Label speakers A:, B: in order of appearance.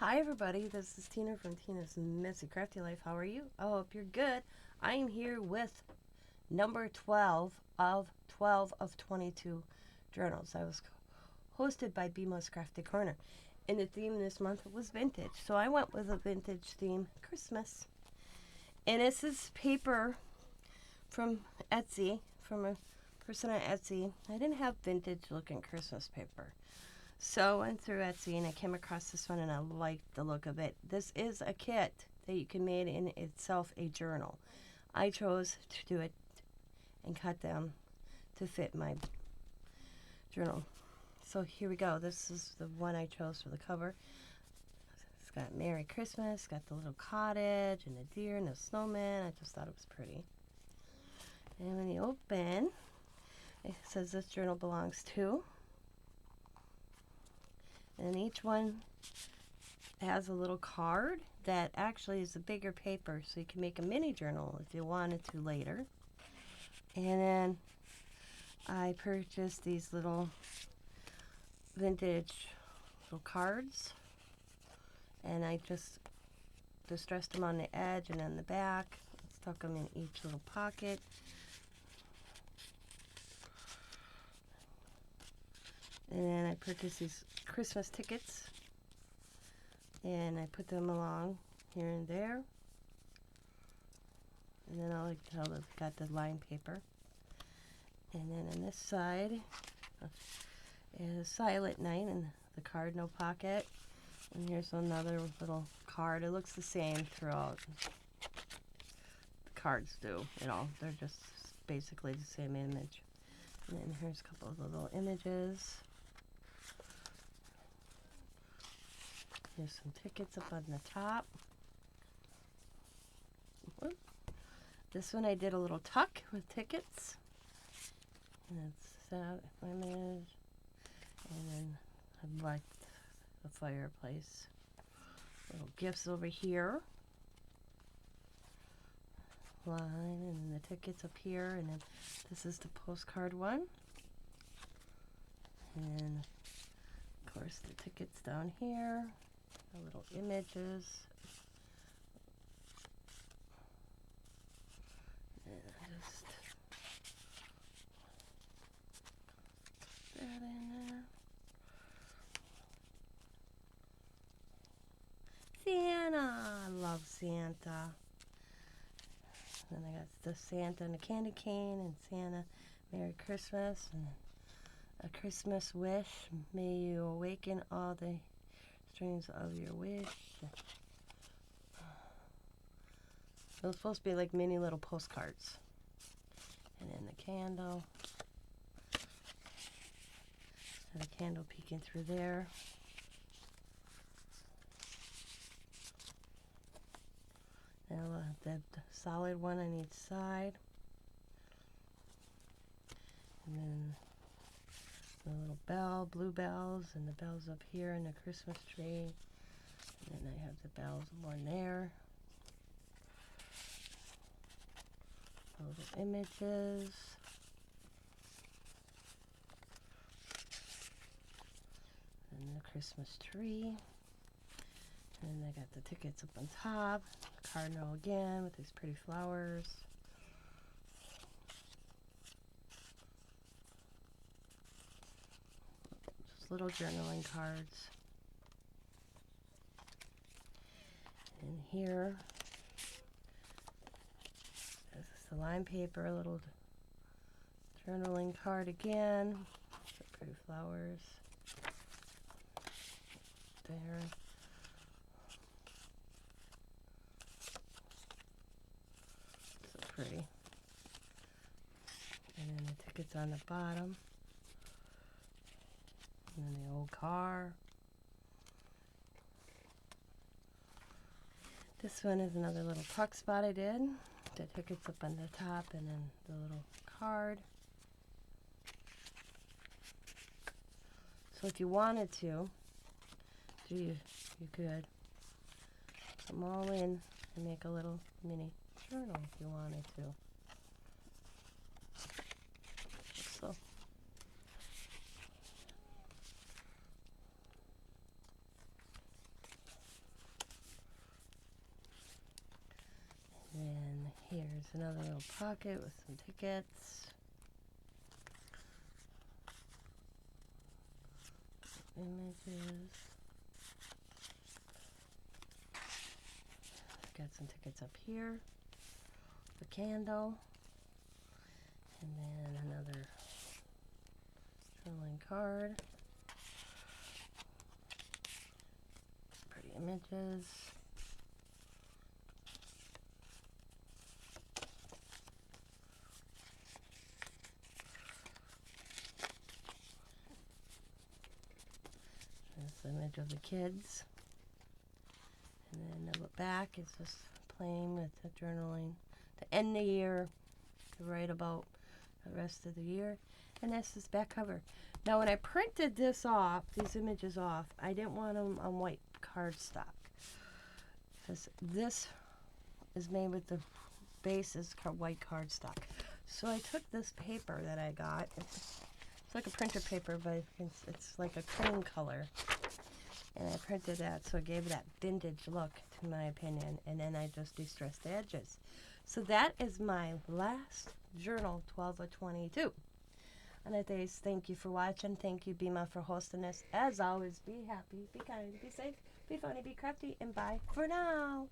A: Hi everybody, this is Tina from Tina's Messy Crafty Life. How are you? I hope you're good. I am here with number 12 of 22 journals. I was hosted by BMO's Crafty Corner. And the theme this month was vintage. So I went with a vintage theme, Christmas. And this is paper from Etsy, from a person on Etsy. I didn't have vintage looking Christmas paper. So I went through Etsy and I came across this one and I liked the look of it. This is a kit that you can make in itself a journal. I chose to do it and cut them to fit my journal. So here we go. This is the one I chose for the cover. It's got Merry Christmas, got the little cottage and the deer and the snowman. I just thought it was pretty. And when you open, it says this journal belongs to. And each one has a little card that actually is a bigger paper, so you can make a mini journal if you wanted to later. And then I purchased these little vintage little cards, and I just distressed them on the edge and on the back, stuck them in each little pocket. And then I purchased these Christmas tickets, and I put them along here and there. And then I like how they've got the lined paper. And then on this side is Silent Night, and the card, no pocket. And here's another little card. It looks the same throughout. The cards do, they're just basically the same image. And then here's a couple of little images. Here's some tickets up on the top. This one I did a little tuck with tickets. And it's that image. And then I liked the fireplace. Little gifts over here. Line, and the tickets up here. And then this is the postcard one. And of course the tickets down here. The little images. And just put that in there. Santa! I love Santa. Then I got the Santa and the candy cane, and Santa, Merry Christmas, and a Christmas wish. May you awaken all the strings of your wish. It was supposed to be like mini little postcards. And then the candle. And a candle peeking through there. Now the solid one on each side. And then the little bell, blue bells, and the bells up here in the Christmas tree. And then I have the bells one there. Little images. And the Christmas tree. And I got the tickets up on top. Cardinal again with these pretty flowers. Just little journaling cards. And here is the lined paper, a little journaling card again. Some pretty flowers. There. So pretty. And then the tickets on the bottom. And then the old car. This one is another little tuck spot I did. The tickets up on the top, and then the little card. So if you wanted to, you could put them all in and make a little mini journal if you wanted to. So another little pocket with some tickets. Images. Got some tickets up here. The candle. And then another journaling card. Pretty images. This image of the kids. And then the back is just plain with the journaling to end the year, to write about the rest of the year. And that's this back cover. Now when I printed this off, these images off, I didn't want them on white cardstock. Because this is made with the base is white cardstock. So I took this paper that I got. It's like a printer paper, but it's like a cream color. And I printed that, so it gave that vintage look, to my opinion. And then I just distressed the edges. So that is my last journal, 12 of 22. And I thank you for watching. Thank you, Bima, for hosting this. As always, be happy, be kind, be safe, be funny, be crafty, and bye for now.